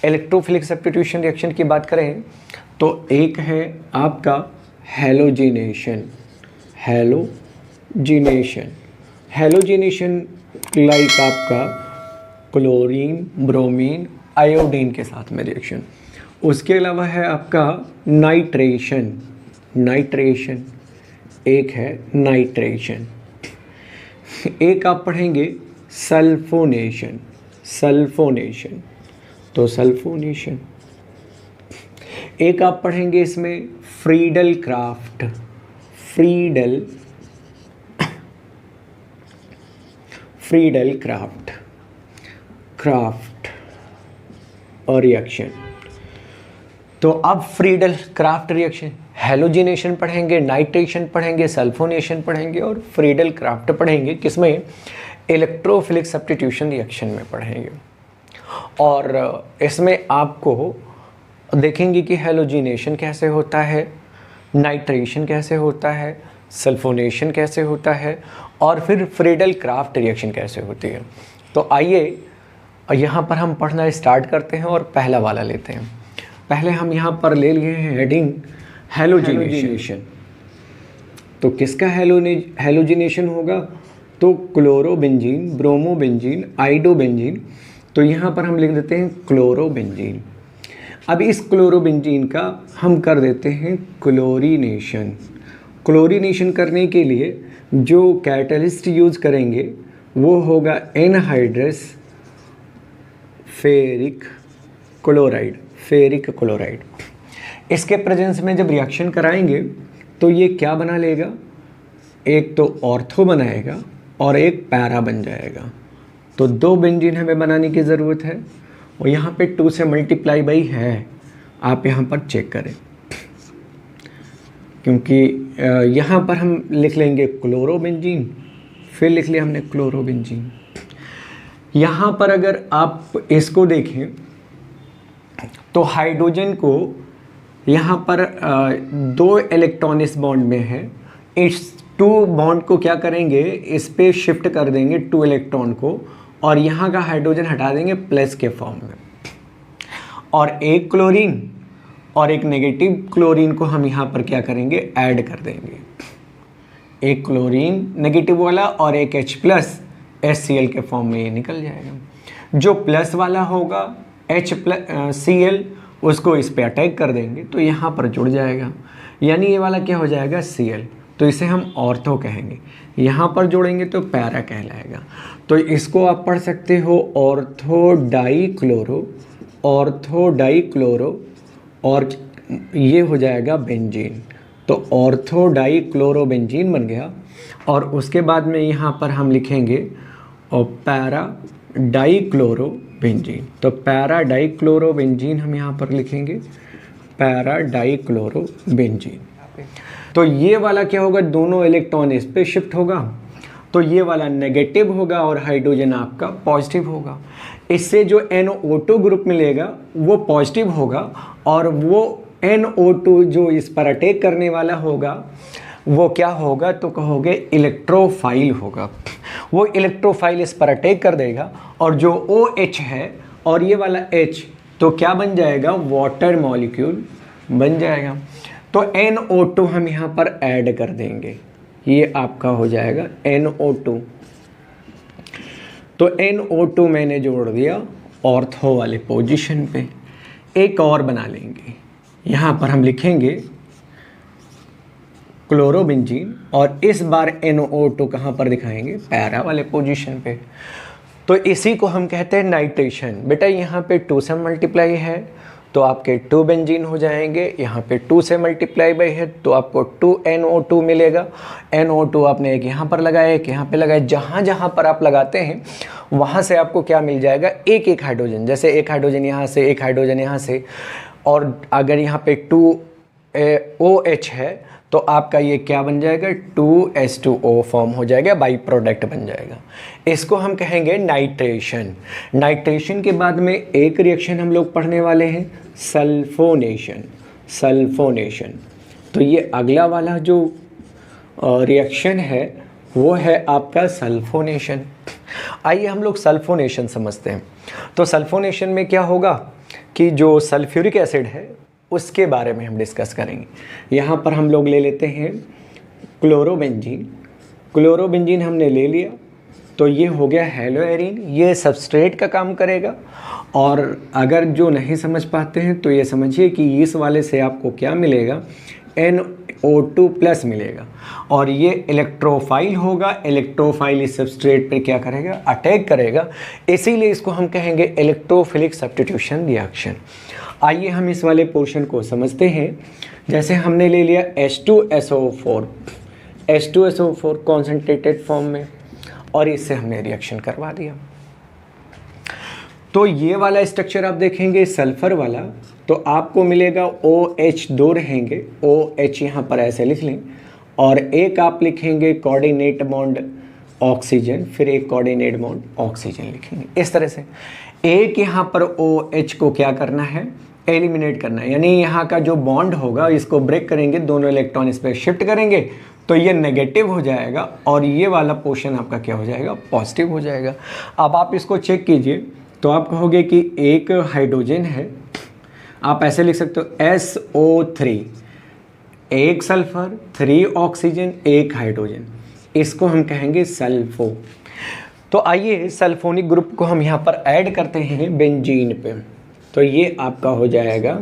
Electrophilic substitution reaction की बात करें तो एक है आपका हैलोजिनेशन। हैलोजिनेशन लाइक आपका क्लोरीन, ब्रोमीन, आयोडीन के साथ में रिएक्शन। उसके अलावा है आपका नाइट्रेशन, एक है नाइट्रेशन। एक आप पढ़ेंगे सल्फोनेशन, तो सल्फोनेशन। एक आप पढ़ेंगे इसमें फ्रीडल क्राफ्ट और रिएक्शन। तो अब फ्रीडल क्राफ्ट रिएक्शन, हैलोजिनेशन पढ़ेंगे, नाइट्रेशन पढ़ेंगे, सल्फोनेशन पढ़ेंगे और फ्रीडल क्राफ्ट पढ़ेंगे। किसमें? इलेक्ट्रोफिलिक सब्स्टिट्यूशन रिएक्शन में पढ़ेंगे। और इसमें आपको देखेंगे कि हैलोजिनेशन कैसे होता है, नाइट्रेशन कैसे होता है, सल्फोनेशन कैसे होता है और फिर फ्रीडल क्राफ्ट रिएक्शन कैसे होती है। तो आइए यहाँ पर हम पढ़ना स्टार्ट करते हैं और पहला वाला लेते हैं। पहले हम यहाँ पर ले लिए हैं हेडिंग हैलोजिनेशन। तो किसका हैलोजिनेशन होगा? तो क्लोरोबेंजीन, ब्रोमोबेंजीन, आइडोबेंजीन। तो यहाँ पर हम लिख देते हैं क्लोरोबेंजीन। अब इस क्लोरोबेंजीन का हम कर देते हैं क्लोरीनेशन करने के लिए जो कैटलिस्ट यूज़ करेंगे वो होगा एनहाइड्रस फेरिक क्लोराइड। इसके प्रेजेंस में जब रिएक्शन कराएंगे तो ये क्या बना लेगा? एक तो ऑर्थो बनाएगा और एक पैरा बन जाएगा। तो 2 बेंजीन हमें बनाने की ज़रूरत है और यहाँ पे 2 से मल्टीप्लाई बाई है, आप यहाँ पर चेक करें, क्योंकि यहाँ पर हम लिख लेंगे क्लोरोबेंजीन, फिर लिख लिया हमने क्लोरोबेंजीन। यहाँ पर अगर आप इसको देखें तो हाइड्रोजन को यहाँ पर 2 इलेक्ट्रॉन इस बॉन्ड में है। इस 2 बॉन्ड को क्या करेंगे? इस पे शिफ्ट कर देंगे 2 इलेक्ट्रॉन को और यहाँ का हाइड्रोजन हटा देंगे प्लस के फॉर्म में। और एक क्लोरीन और एक नेगेटिव क्लोरीन को हम यहाँ पर क्या करेंगे? ऐड कर देंगे। एक क्लोरीन नेगेटिव वाला और एक H प्लस HCl के फॉर्म में ये निकल जाएगा। जो प्लस वाला होगा HCl, उसको इस पे अटैक कर देंगे तो यहाँ पर जुड़ जाएगा, यानी ये वाला क्या हो जाएगा? Cl। तो इसे हम ऑर्थो कहेंगे। यहाँ पर जोड़ेंगे तो पैरा कहलाएगा। तो इसको आप पढ़ सकते हो ऑर्थो डाई क्लोरो और ये हो जाएगा बेंजीन। तो ऑर्थो डाई क्लोरो बेंजीन बन गया। और उसके बाद में यहाँ पर हम लिखेंगे और पैरा डाई क्लोरो बेंजीन। तो पैरा डाई क्लोरो बेंजीन हम यहाँ पर लिखेंगे, पैरा डाई क्लोरो बेंजीन। तो ये वाला क्या होगा? दोनों इलेक्ट्रॉन इस पे शिफ्ट होगा तो ये वाला नेगेटिव होगा और हाइड्रोजन आपका पॉजिटिव होगा। इससे जो NO2 ग्रुप मिलेगा वो पॉजिटिव होगा और वो NO2 जो इस पर अटैक करने वाला होगा वो क्या होगा? तो कहोगे इलेक्ट्रोफाइल होगा। वो इलेक्ट्रोफाइल इस पर अटैक कर देगा और जो OH है और ये वाला H तो क्या बन जाएगा? वाटर मॉलिक्यूल बन जाएगा। तो NO2 हम यहाँ पर ऐड कर देंगे, ये आपका हो जाएगा NO2। तो NO2 मैंने जोड़ दिया ऑर्थो वाले पोजीशन पे। एक और बना लेंगे, यहाँ पर हम लिखेंगे क्लोरोबेंजीन और इस बार NO2 कहाँ पर दिखाएंगे? पैरा वाले पोजीशन पे। तो इसी को हम कहते हैं नाइट्रेशन। बेटा यहाँ पे 2 से मल्टीप्लाई है तो आपके 2 बेंजीन हो जाएंगे, यहाँ पे 2 से मल्टीप्लाई बाई है तो आपको 2NO2 मिलेगा। NO2 आपने एक यहाँ पर लगाया, एक यहाँ पे लगाया। जहाँ जहाँ पर आप लगाते हैं वहाँ से आपको क्या मिल जाएगा? एक एक हाइड्रोजन। जैसे एक हाइड्रोजन यहाँ से, एक हाइड्रोजन यहाँ से। और अगर यहाँ पे 2OH है तो आपका ये क्या बन जाएगा? 2H2O फॉर्म हो जाएगा, बाई प्रोडक्ट बन जाएगा। इसको हम कहेंगे नाइट्रेशन। नाइट्रेशन के बाद में एक रिएक्शन हम लोग पढ़ने वाले हैं सल्फोनेशन। तो ये अगला वाला जो रिएक्शन है वो है आपका सल्फोनेशन। आइए हम लोग सल्फोनेशन समझते हैं। तो सल्फोनेशन में क्या होगा? कि जो सल्फ्यूरिक एसिड है उसके बारे में हम डिस्कस करेंगे। यहाँ पर हम लोग ले लेते हैं क्लोरोबेंजीन। क्लोरोबेंजीन हमने ले लिया तो ये हो गया हेलोएरिन, ये सबस्ट्रेट का काम करेगा। और अगर जो नहीं समझ पाते हैं तो ये समझिए कि इस वाले से आपको क्या मिलेगा, NO2+ मिलेगा, और ये इलेक्ट्रोफाइल होगा। इलेक्ट्रोफाइल इस सबस्ट्रेट पे क्या करेगा, अटैक करेगा, इसीलिए इसको हम कहेंगे इलेक्ट्रोफिलिक सब्स्टिट्यूशन रिएक्शन। आइए हम इस वाले पोर्शन को समझते हैं। जैसे हमने ले लिया H2SO4 कॉन्सेंट्रेटेड फॉर्म में, और इससे हमने रिएक्शन करवा दिया। तो ये वाला स्ट्रक्चर आप देखेंगे सल्फर वाला, तो आपको मिलेगा OH2 रहेंगे, OH यहाँ पर ऐसे लिख लें, और एक आप लिखेंगे कोऑर्डिनेट बॉन्ड ऑक्सीजन, फिर एक कोऑर्डिनेट बॉन्ड ऑक्सीजन लिखेंगे इस तरह से। एक यहाँ पर OH को क्या करना है, एलिमिनेट करना है, यानी यहाँ का जो बॉन्ड होगा इसको ब्रेक करेंगे, दोनों इलेक्ट्रॉन इस पर शिफ्ट करेंगे तो ये नेगेटिव हो जाएगा, और ये वाला पोर्शन आपका क्या हो जाएगा, पॉजिटिव हो जाएगा। अब आप इसको चेक कीजिए तो आप कहोगे कि एक हाइड्रोजन है, आप ऐसे लिख सकते हो SO3, एक सल्फर, 3 ऑक्सीजन, एक हाइड्रोजन, इसको हम कहेंगे सल्फो। तो आइए सल्फोनिक ग्रुप को हम यहाँ पर ऐड करते हैं बेंजीन पे, तो ये आपका हो जाएगा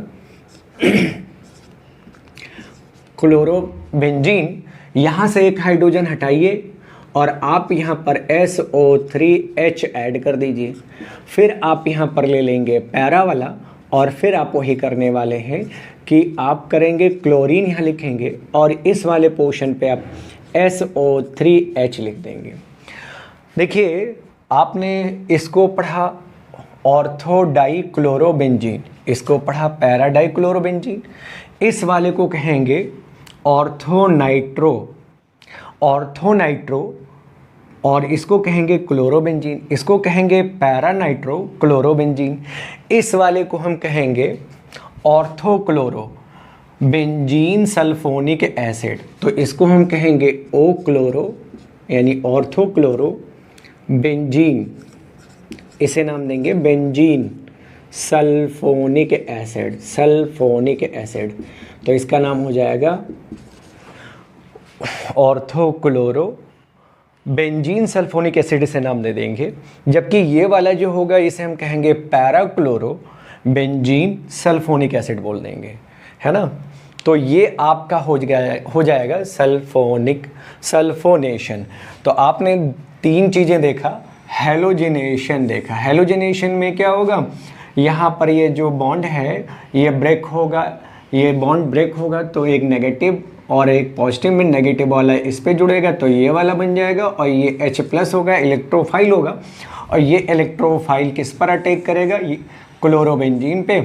क्लोरोबेंजीन। यहाँ से एक हाइड्रोजन हटाइए और आप यहाँ पर SO3H ऐड कर दीजिए, फिर आप यहाँ पर ले लेंगे पैरा वाला, और फिर आप वही करने वाले हैं कि आप करेंगे क्लोरीन यहाँ लिखेंगे, और इस वाले पोर्शन पे आप SO3H लिख देंगे। देखिए आपने इसको पढ़ा ऑर्थोडाइक्लोरोबेंजीन, इसको पढ़ा पैराडाइक्लोरोबेंजीन, इस वाले को कहेंगे ऑर्थोनाइट्रो, और इसको कहेंगे क्लोरोबेंजीन, इसको कहेंगे पैरानाइट्रो क्लोरोबेंजीन, इस वाले को हम कहेंगे ऑर्थोक्लोरो बेंजीन सल्फोनिक एसिड, तो इसको हम कहेंगे ओ क्लोरो यानी ऑर्थोक्लोरो बेंजीन, इसे नाम देंगे benzene sulphonic acid, sulphonic acid, तो इसका नाम हो जाएगा ऑर्थोक्लोरो बेंजीन सल्फोनिक एसिड, से नाम दे देंगे। जबकि ये वाला जो होगा इसे हम कहेंगे पैराक्लोरो बेंजीन सल्फोनिक एसिड बोल देंगे, है ना। तो ये आपका हो जाएगा सल्फोनेशन। तो आपने 3 चीज़ें देखा, हेलोजिनेशन देखा, हेलोजिनेशन में क्या होगा, यहाँ पर ये जो बॉन्ड है ये ब्रेक होगा, ये बॉन्ड ब्रेक होगा तो एक नेगेटिव और एक पॉजिटिव में, नेगेटिव वाला इस पे जुड़ेगा तो ये वाला बन जाएगा, और ये H+ होगा, इलेक्ट्रोफाइल होगा, और ये इलेक्ट्रोफाइल किस पर अटैक करेगा, ये क्लोरोबेंजीन पे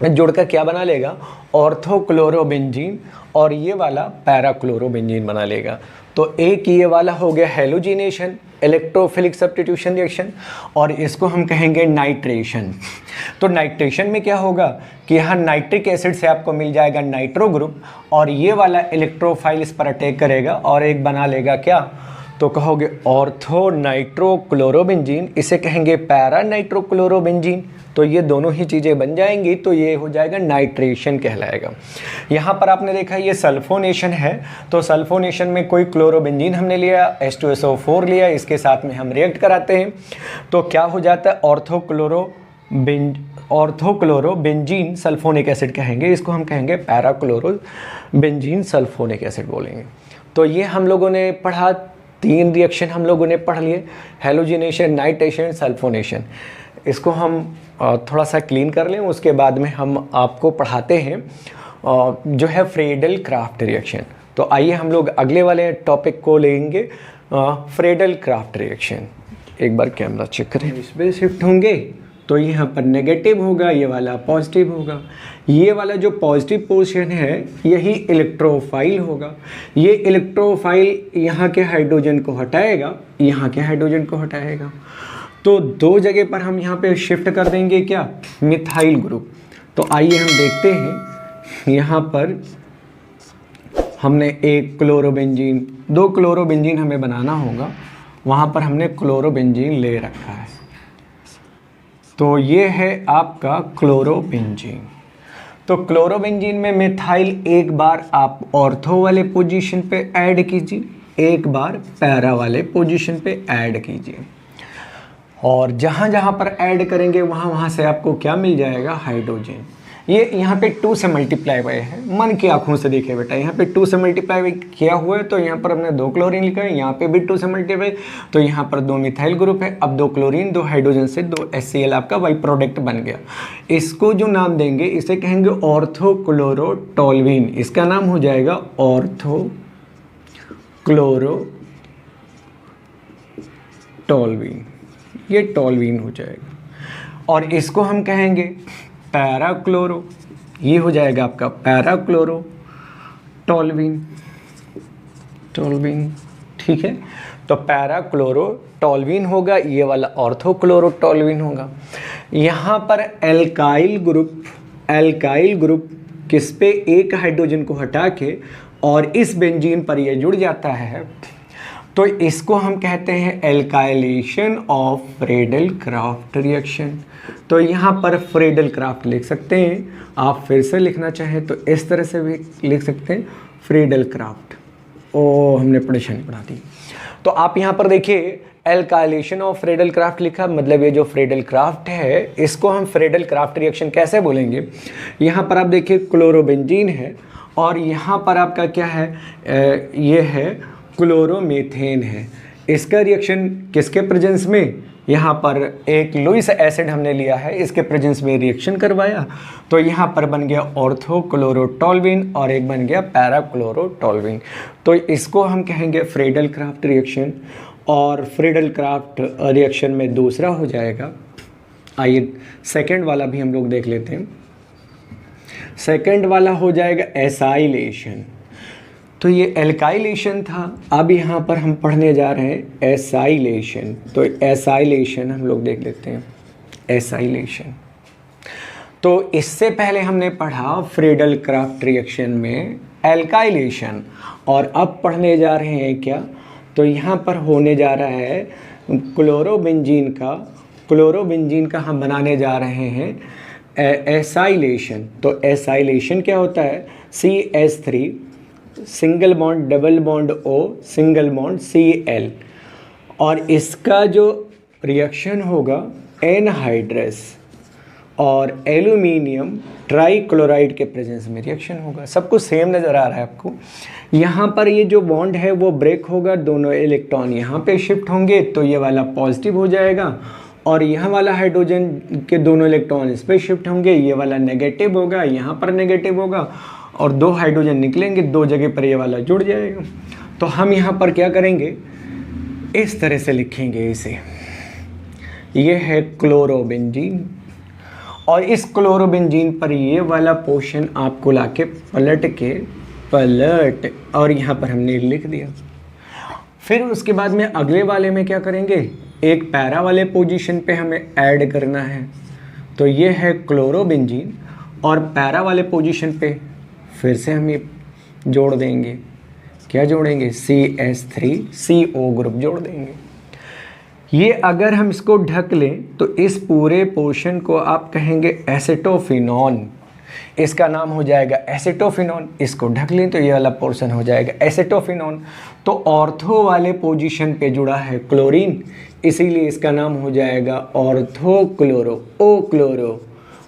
जुड़कर क्या बना लेगा, ऑर्थोक्लोरोबेंजीन, और ये वाला पैराक्लोरोबेंजीन बना लेगा। तो एक ये वाला हो गया हेलोजिनेशन, इलेक्ट्रोफिलिक सब्स्टिट्यूशन रिएक्शन, और इसको हम कहेंगे नाइट्रेशन। तो नाइट्रेशन में क्या होगा कि यहाँ नाइट्रिक एसिड से आपको मिल जाएगा नाइट्रो ग्रुप, और ये वाला इलेक्ट्रोफाइल इस पर अटैक करेगा और एक बना लेगा क्या, तो कहोगे ऑर्थो नाइट्रोक्लोरोबेंजीन, इसे कहेंगे पैरा नाइट्रोक्लोरोबेंजीन। तो ये दोनों ही चीज़ें बन जाएंगी तो ये हो जाएगा नाइट्रेशन कहलाएगा। यहाँ पर आपने देखा ये सल्फोनेशन है, तो सल्फोनेशन में कोई क्लोरोबेंजीन हमने लिया, H2SO4 लिया, इसके साथ में हम रिएक्ट कराते हैं तो क्या हो जाता है, ऑर्थोक्लोरोबेंजीन सल्फोनिक एसिड कहेंगे, इसको हम कहेंगे पैराक्लोरोबेंजीन सल्फोनिक एसिड बोलेंगे। तो ये हम लोगों ने पढ़ा, 3 रिएक्शन हम लोगों ने पढ़ लिए, हेलोजिनेशन, नाइट्रेशन, सल्फोनेशन। इसको हम थोड़ा सा क्लीन कर लें, उसके बाद में हम आपको पढ़ाते हैं जो है फ्रेडल क्राफ्ट रिएक्शन। तो आइए हम लोग अगले वाले टॉपिक को लेंगे, फ्रेडल क्राफ्ट रिएक्शन। एक बार कैमरा चेक करें, इस पर शिफ्ट होंगे तो यहाँ पर नेगेटिव होगा, ये वाला पॉजिटिव होगा, ये वाला जो पॉजिटिव पोर्शन है यही इलेक्ट्रोफाइल होगा, ये इलेक्ट्रोफाइल यहाँ के हाइड्रोजन को हटाएगा, यहाँ के हाइड्रोजन को हटाएगा, तो 2 जगह पर हम यहाँ पे शिफ्ट कर देंगे क्या, मिथाइल ग्रुप। तो आइए हम देखते हैं, यहाँ पर हमने एक क्लोरोबेंजीन, 2 क्लोरोबेंजीन हमें बनाना होगा, वहाँ पर हमने क्लोरोबेंजीन ले रखा है, तो ये है आपका क्लोरोबेंजीन। तो क्लोरोबेंजीन में मिथाइल एक बार आप ऑर्थो वाले पोजीशन पे ऐड कीजिए, एक बार पैरा वाले पोजीशन पे ऐड कीजिए, और जहाँ जहाँ पर ऐड करेंगे वहाँ वहाँ से आपको क्या मिल जाएगा, हाइड्रोजन। ये यहाँ पे 2 से मल्टीप्लाई हुए है, मन की आंखों से देखे बेटा, यहाँ पे 2 से मल्टीप्लाई किया हुआ है, तो यहाँ पर हमने 2 क्लोरीन लिखा है, यहाँ पे भी 2 से मल्टीप्लाई, तो यहाँ पर 2 मिथाइल ग्रुप है। अब 2 क्लोरीन 2 हाइड्रोजन से 2 HCl आपका बाई प्रोडक्ट बन गया। इसको जो नाम देंगे इसे कहेंगे ऑर्थोक्लोरोटोल्यूइन, इसका नाम हो जाएगा ऑर्थोक्लोरोटोल्यूइन, ये टोल्यूइन हो जाएगा। और इसको हम कहेंगे पैराक्लोरो, ये हो जाएगा आपका पैराक्लोरोटोल्यूइन, टोल्यूइन, ठीक है। तो पैराक्लोरोटोल्यूइन होगा, ये वाला ऑर्थोक्लोरोटोल्यूइन होगा। यहाँ पर एल्काइल ग्रुप किस पे, एक हाइड्रोजन को हटा के और इस बेंजीन पर ये जुड़ जाता है, तो इसको हम कहते हैं एल्काइलेशन ऑफ फ्रेडल-क्राफ्ट रिएक्शन। तो यहाँ पर फ्रेडल-क्राफ्ट लिख सकते हैं, आप फिर से लिखना चाहें तो इस तरह से भी लिख सकते हैं फ्रेडल-क्राफ्ट। ओ हमने परेशानी बढ़ा दी। तो आप यहाँ पर देखिए एल्काइलेशन ऑफ फ्रेडल-क्राफ्ट लिखा, मतलब ये जो फ्रेडल-क्राफ्ट है इसको हम फ्रेडल-क्राफ्ट रिएक्शन कैसे बोलेंगे। यहाँ पर आप देखिए क्लोरोबेंजीन है और यहाँ पर आपका क्या है, ये है क्लोरोमीथेन है। इसका रिएक्शन किसके प्रेजेंस में, यहाँ पर एक लुईस एसिड हमने लिया है, इसके प्रेजेंस में रिएक्शन करवाया, तो यहाँ पर बन गया ऑर्थोक्लोरोटोल्यूइन और एक बन गया पैराक्लोरोटोल्यूइन। तो इसको हम कहेंगे फ्रेडल-क्राफ्ट रिएक्शन। और फ्रेडल-क्राफ्ट रिएक्शन में दूसरा हो जाएगा, आइए सेकंड वाला भी हम लोग देख लेते हैं। सेकंड वाला हो जाएगा एसाइलेशन। तो ये एल्काइलेशन था, अब यहाँ पर हम पढ़ने जा रहे हैं एसाइलेशन। तो एसाइलेशन हम लोग देख लेते हैं, एसाइलेशन। तो इससे पहले हमने पढ़ा फ्रेडल-क्राफ्ट रिएक्शन में एल्काइलेशन, और अब पढ़ने जा रहे हैं क्या, तो यहाँ पर होने जा रहा है क्लोरोबेंजीन का हम बनाने जा रहे हैं एसाइलेशन। तो एसाइलेशन क्या होता है, CH3 single bond double bond O single bond Cl, और इसका जो रिएक्शन होगा एनहाइड्रस और एल्यूमिनियम ट्राइक्लोराइड के प्रेजेंस में रिएक्शन होगा। सब कुछ सेम नज़र आ रहा है आपको। यहाँ पर ये जो बॉन्ड है वो ब्रेक होगा, दोनों इलेक्ट्रॉन यहाँ पे शिफ्ट होंगे, तो ये वाला पॉजिटिव हो जाएगा, और यहाँ वाला हाइड्रोजन के दोनों इलेक्ट्रॉन इस पर शिफ्ट होंगे, ये वाला नेगेटिव होगा, यहाँ पर नेगेटिव होगा, और 2 हाइड्रोजन निकलेंगे, 2 जगह पर ये वाला जुड़ जाएगा। तो हम यहाँ पर क्या करेंगे, इस तरह से लिखेंगे इसे, ये है क्लोरोबेंजीन, और इस क्लोरोबेंजीन पर ये वाला पोर्शन आपको लाके पलट और यहाँ पर हमने लिख दिया। फिर उसके बाद में अगले वाले में क्या करेंगे, एक पैरा वाले पोजीशन पे हमें ऐड करना है। तो ये है क्लोरोबेंजीन, और पैरा वाले पोजीशन पे फिर से हम ये जोड़ देंगे, क्या जोड़ेंगे, CH3CO ग्रुप जोड़ देंगे। ये अगर हम इसको ढक लें तो इस पूरे पोर्शन को आप कहेंगे एसिटोफिनॉन, इसका नाम हो जाएगा एसिटोफिनॉन। इसको ढक लें तो ये वाला पोर्शन हो जाएगा एसिटोफिनॉन। तो ऑर्थो वाले पोजीशन पे जुड़ा है क्लोरीन, इसीलिए इसका नाम हो जाएगा ऑर्थोक्लोरो, ओ क्लोरो,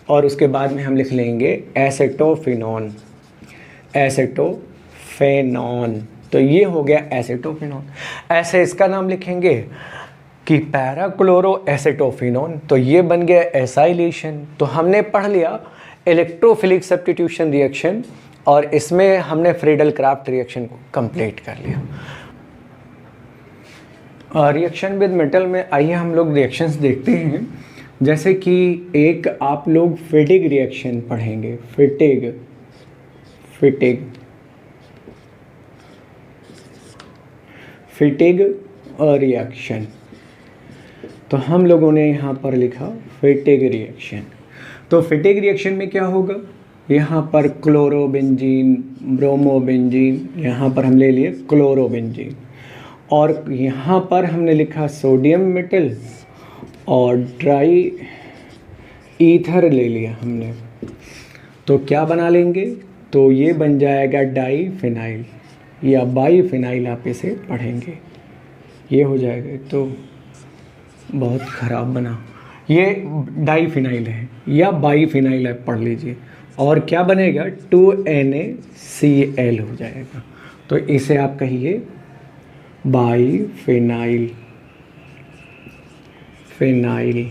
और उसके बाद में हम लिख लेंगे एसिटोफिनॉन, एसिटोफेनॉन। तो ये हो गया एसिटोफिनॉन। ऐसे इसका नाम लिखेंगे कि पैराक्लोरो एसिटोफिनॉन, तो ये बन गया एसाइलेशन। तो हमने पढ़ लिया इलेक्ट्रोफिलिक सब्स्टिट्यूशन रिएक्शन, और इसमें हमने फ्रेडल-क्राफ्ट रिएक्शन को कंप्लीट कर लिया। रिएक्शन विद मेटल में आइए हम लोग रिएक्शंस देखते हैं। जैसे कि एक आप लोग फिटिग रिएक्शन पढ़ेंगे, फिटिग रिएक्शन। तो हम लोगों ने यहाँ पर लिखा फिटिग रिएक्शन। तो फिटिग रिएक्शन में क्या होगा, यहाँ पर क्लोरोबेंजीन, ब्रोमोबेंजीन, यहाँ पर हम ले लिए क्लोरोबेंजीन, और यहाँ पर हमने लिखा सोडियम मेटल और ईथर ले लिया हमने, तो क्या बना लेंगे, तो ये बन जाएगा डाईफिनाइल या बाईफिनाइल, आप इसे पढ़ेंगे, ये हो जाएगा। तो बहुत ख़राब बना, ये डाईफिनाइल है या बाईफिनाइल है, पढ़ लीजिए। और क्या बनेगा, 2NaCl हो जाएगा। तो इसे आप कहिए बाईफिनाइल, फिनाइल,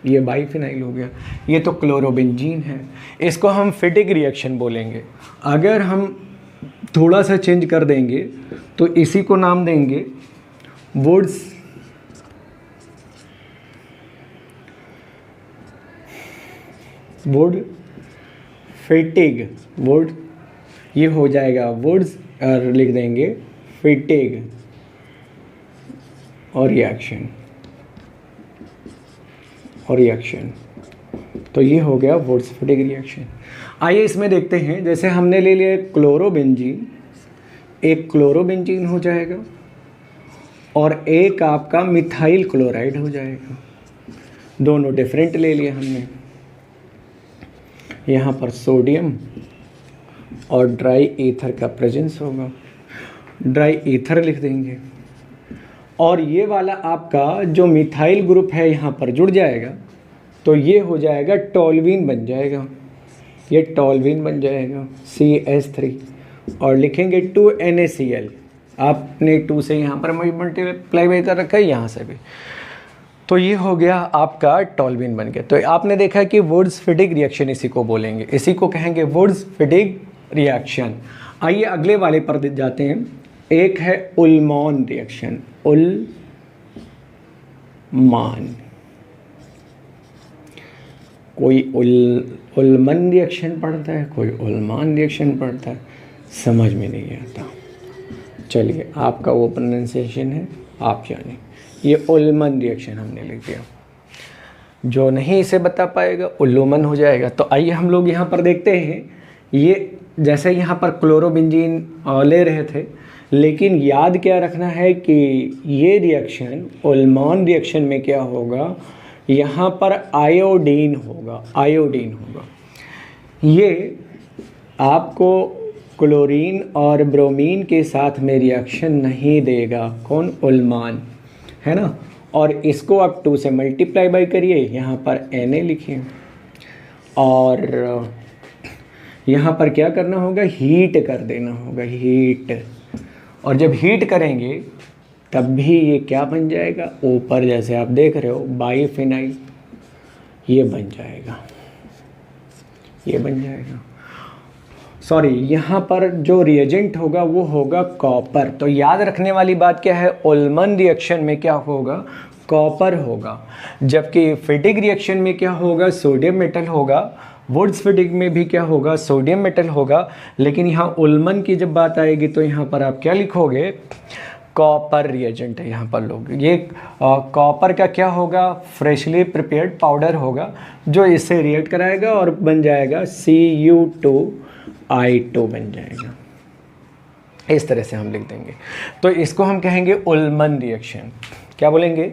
ये बाईफिनाइल हो गया। ये तो क्लोरोबेंजीन है, इसको हम फिटिक रिएक्शन बोलेंगे। अगर हम थोड़ा सा चेंज कर देंगे तो इसी को नाम देंगे वुड्स वुड फिटिग, वुड, ये हो जाएगा वुड्स, और लिख देंगे फिटिग और रिएक्शन, और रिएक्शन, तो ये हो गया वुड्स फिटिग रिएक्शन। आइए इसमें देखते हैं, जैसे हमने ले लिया क्लोरोबेंजीन, एक क्लोरोबेंजीन हो जाएगा और एक आपका मिथाइल क्लोराइड हो जाएगा। दोनों डिफरेंट ले लिए हमने। यहाँ पर सोडियम और ड्राई ईथर का प्रेजेंस होगा, ड्राई ईथर लिख देंगे। और ये वाला आपका जो मिथाइल ग्रुप है यहाँ पर जुड़ जाएगा, तो ये हो जाएगा टॉल्वीन बन जाएगा, ये टॉल्वीन बन जाएगा CH3, और लिखेंगे 2NaCl। आपने 2 से यहाँ पर मल्टीप्लाई भी कर रखा है, यहाँ से भी, तो ये हो गया आपका टॉल्वीन बन गया। तो आपने देखा कि वुड्स फिटिग रिएक्शन इसी को बोलेंगे, इसी को कहेंगे वुड्स फिटिग रिएक्शन। आइए अगले वाले पर जाते हैं। एक है उल्मॉन रिएक्शन, उल्मान, कोई उल्मन रिएक्शन पढ़ता है, कोई उल्मान रिएक्शन पढ़ता है, समझ में नहीं आता। चलिए आपका वो प्रोनाउंसिएशन है, आप जाने। ये उल्मन रिएक्शन हमने लिख दिया, जो नहीं इसे बता पाएगा उल्लूमन हो जाएगा। तो आइए हम लोग यहाँ पर देखते हैं, ये जैसे यहाँ पर क्लोरोबेंजीन ले रहे थे, लेकिन याद क्या रखना है कि ये रिएक्शन उल्मॉन रिएक्शन में क्या होगा, यहाँ पर आयोडीन होगा, आयोडीन होगा। ये आपको क्लोरीन और ब्रोमीन के साथ में रिएक्शन नहीं देगा, कौन, उल्मान, है ना। और इसको आप 2 से मल्टीप्लाई बाई करिए, यहाँ पर Na लिखिए, और यहाँ पर क्या करना होगा, हीट कर देना होगा, हीट। और जब हीट करेंगे तब भी ये क्या बन जाएगा, ऊपर जैसे आप देख रहे हो बाईफिनाइल, ये बन जाएगा, ये बन जाएगा। सॉरी, यहाँ पर जो रिएजेंट होगा वो होगा कॉपर। तो याद रखने वाली बात क्या है, उल्मन रिएक्शन में क्या होगा, कॉपर होगा, जबकि फिटिग रिएक्शन में क्या होगा, सोडियम मेटल होगा। वुड्स फिटिग में भी क्या होगा, सोडियम मेटल होगा। लेकिन यहाँ उल्मन की जब बात आएगी तो यहाँ पर आप क्या लिखोगे, कॉपर रिएजेंट है यहाँ पर लोग। ये कॉपर का क्या होगा, फ्रेशली प्रिपेयर्ड पाउडर होगा, जो इससे रिएक्ट कराएगा और बन जाएगा Cu2I2 बन जाएगा। इस तरह से हम लिख देंगे। तो इसको हम कहेंगे उल्मन रिएक्शन। क्या बोलेंगे,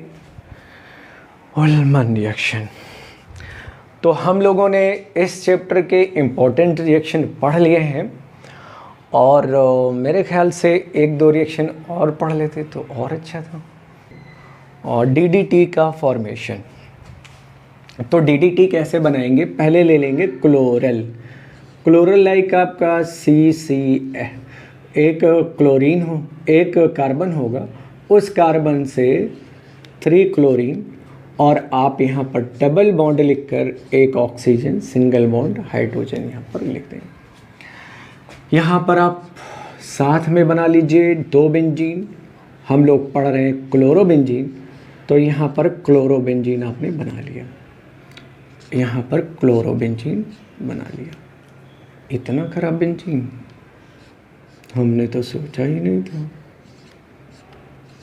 उल्मन रिएक्शन। तो हम लोगों ने इस चैप्टर के इम्पोर्टेंट रिएक्शन पढ़ लिए हैं, और मेरे ख्याल से 1-2 रिएक्शन और पढ़ लेते तो और अच्छा था। और DDT का फॉर्मेशन, तो DDT कैसे बनाएंगे, पहले ले लेंगे क्लोरल। क्लोरल लाइक आपका CCl, एक क्लोरीन हो, एक कार्बन होगा, उस कार्बन से 3 क्लोरीन, और आप यहाँ पर डबल बॉन्ड लिखकर एक ऑक्सीजन, सिंगल बॉन्ड हाइड्रोजन यहाँ पर लिख देंगे। यहाँ पर आप साथ में बना लीजिए 2 बेंजीन, हम लोग पढ़ रहे हैं क्लोरोबेंजीन, तो यहाँ पर क्लोरोबेंजीन आपने बना लिया, यहाँ पर क्लोरोबेंजीन बना लिया। इतना खराब बेंजीन हमने तो सोचा ही नहीं था।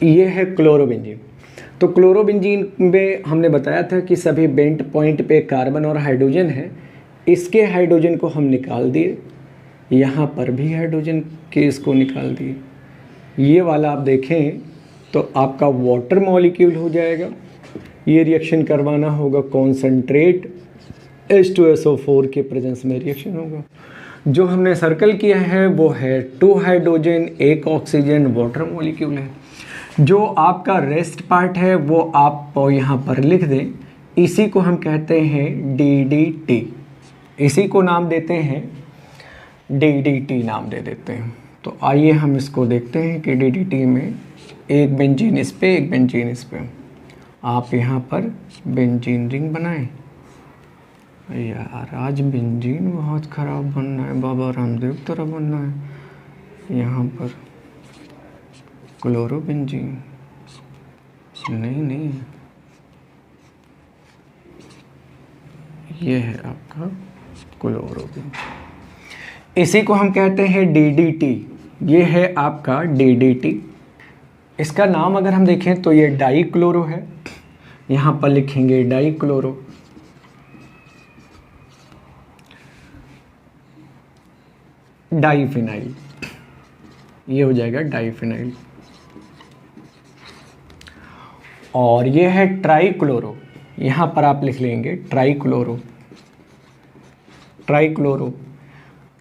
ये है क्लोरोबेंजीन। तो क्लोरोबेंजीन में हमने बताया था कि सभी बेंट पॉइंट पे कार्बन और हाइड्रोजन है। इसके हाइड्रोजन को हम निकाल दिए, यहाँ पर भी हाइड्रोजन के इसको निकाल दिए। ये वाला आप देखें तो आपका वाटर मॉलिक्यूल हो जाएगा। ये रिएक्शन करवाना होगा कॉन्सेंट्रेट H2SO4 के प्रेजेंस में रिएक्शन होगा। जो हमने सर्कल किया है वो है 2 हाइड्रोजन 1 ऑक्सीजन वाटर मॉलिक्यूल है। जो आपका रेस्ट पार्ट है वो आप यहाँ पर लिख दें, इसी को हम कहते हैं DDT, इसी को नाम देते हैं DDT नाम दे देते हैं। तो आइए हम इसको देखते हैं कि DDT में एक बेंजीन इस पे, एक बेंजीन इस पे, आप यहाँ पर बेंजीन रिंग बनाएं। यार आज बेंजीन बहुत ख़राब बनना है, बाबा रामदेव तरह बनना है। यहाँ पर क्लोरोबेंजीन नहीं, ये है आपका क्लोरोबेंजीन, इसी को हम कहते हैं DDT। ये है आपका DDT। इसका नाम अगर हम देखें तो ये डाईक्लोरो है, यहाँ पर लिखेंगे डाईक्लोरो। डाईफिनाइल, ये हो जाएगा डाईफिनाइल। और ये है ट्राईक्लोरो, यहाँ पर आप लिख लेंगे ट्राईक्लोरो। ट्राईक्लोरो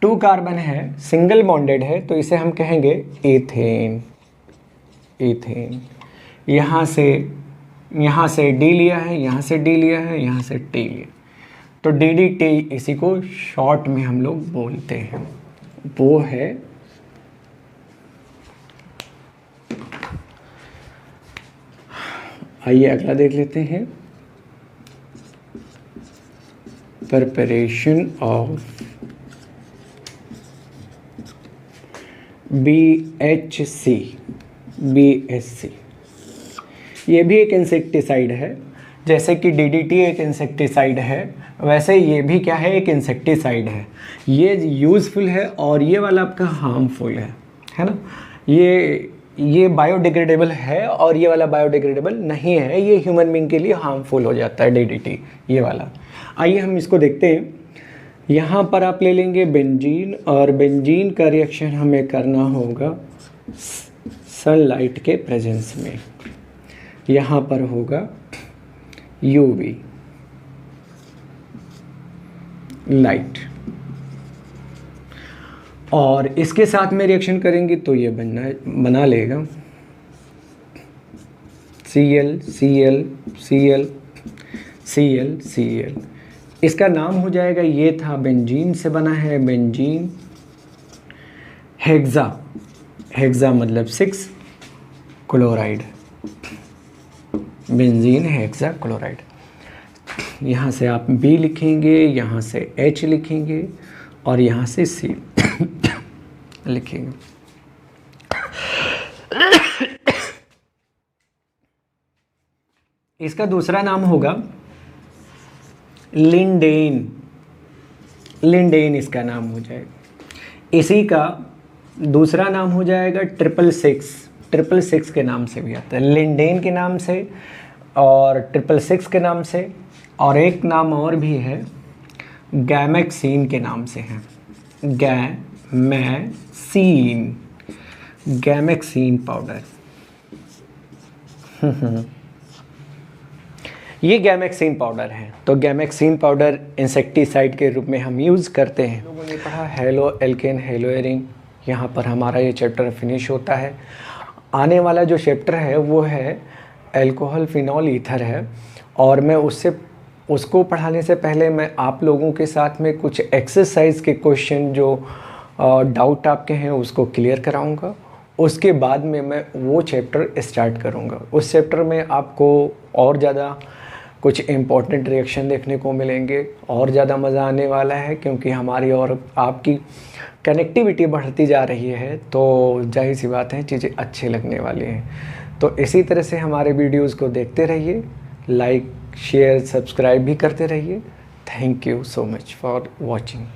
2 कार्बन है, सिंगल बॉन्डेड है, तो इसे हम कहेंगे एथेन। एथेन, यहाँ से D लिया है, यहाँ से D लिया है, यहाँ से T लिया, तो DDT इसी को शॉर्ट में हम लोग बोलते हैं, वो है आइए अगला देख लेते हैं। प्रिपरेशन ऑफ BHC, BSC, ये भी एक इंसेक्टिसाइड है। जैसे कि DDT एक इंसेक्टिसाइड है, वैसे ये भी क्या है, एक इंसेक्टिसाइड है। ये यूज़फुल है और ये वाला आपका हार्मफुल है ना। ये बायोडिग्रेडेबल है और ये वाला बायोडिग्रेडेबल नहीं है, ये ह्यूमन बीइंग के लिए हार्मफुल हो जाता है DDT ये वाला। आइए हम इसको देखते हैं। यहाँ पर आप ले लेंगे बेंजीन, और बेंजीन का रिएक्शन हमें करना होगा सनलाइट के प्रेजेंस में। यहाँ पर होगा UV लाइट, और इसके साथ में रिएक्शन करेंगे तो ये बना लेगा Cl Cl Cl Cl Cl। इसका नाम हो जाएगा, ये था बेंजीन से बना है, बेंजीन हेक्सा। हेक्सा मतलब 6 क्लोराइड, बेंजीन हेक्सा क्लोराइड। यहाँ से आप B लिखेंगे, यहाँ से H लिखेंगे, और यहाँ से C लिखेंगे। इसका दूसरा नाम होगा लिंडेन। लिंडेन इसका नाम हो जाएगा। इसी का दूसरा नाम हो जाएगा 666। 666 के नाम से भी आता है, लिंडेन के नाम से और 666 के नाम से, और एक नाम और भी है गैमेक्सीन के नाम से है। Gammexane, Gammexane powder. ये गैमेक्सीन पाउडर है। तो गैमेक्सीन पाउडर इंसेक्टिसाइड के रूप में हम यूज़ करते हैं। लोगों ने पढ़ा हेलो एल्केन हेलो एरिन। यहाँ पर हमारा ये चैप्टर फिनिश होता है। आने वाला जो चैप्टर है वो है अल्कोहल फिनॉल ईथर है, और मैं उसको पढ़ाने से पहले मैं आप लोगों के साथ में कुछ एक्सरसाइज के क्वेश्चन जो डाउट आपके हैं उसको क्लियर कराऊंगा। उसके बाद में मैं वो चैप्टर स्टार्ट करूंगा। उस चैप्टर में आपको और ज़्यादा कुछ इम्पोर्टेंट रिएक्शन देखने को मिलेंगे, और ज़्यादा मज़ा आने वाला है, क्योंकि हमारी और आपकी कनेक्टिविटी बढ़ती जा रही है, तो जाहिर सी बात है चीज़ें अच्छे लगने वाली हैं। तो इसी तरह से हमारे वीडियोज़ को देखते रहिए, लाइक शेयर सब्सक्राइब भी करते रहिए। Thank you so much for watching.